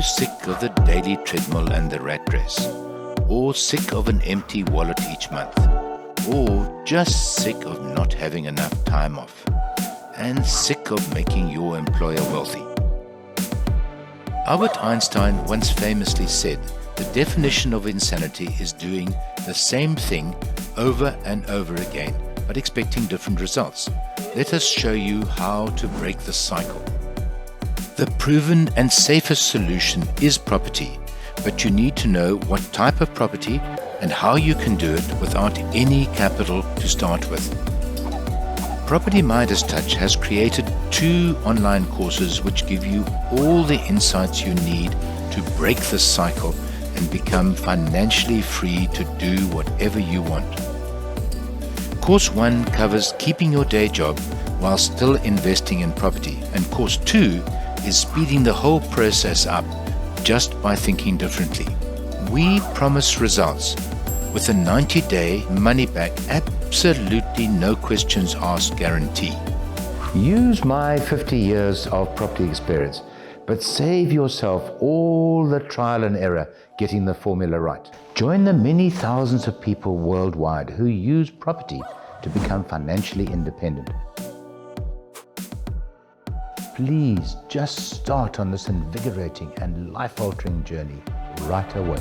you sick of the daily treadmill and the rat race? Or sick of an empty wallet each month? Or just sick of not having enough time off? And sick of making your employer wealthy? Albert Einstein once famously said, "The definition of insanity is doing the same thing over and over again, but expecting different results." Let us show you how to break the cycle. The proven and safest solution is property, but you need to know what type of property and how you can do it without any capital to start with. Property Midas Touch has created 2 online courses which give you all the insights you need to break the cycle and become financially free to do whatever you want. Course 1 covers keeping your day job while still investing in property, and Course 2 is speeding the whole process up just by thinking differently. We promise results with a 90-day money-back, absolutely no questions asked guarantee. Use my 50 years of property experience, but save yourself all the trial and error getting the formula right. Join the many thousands of people worldwide who use property to become financially independent. Please just start on this invigorating and life-altering journey right away.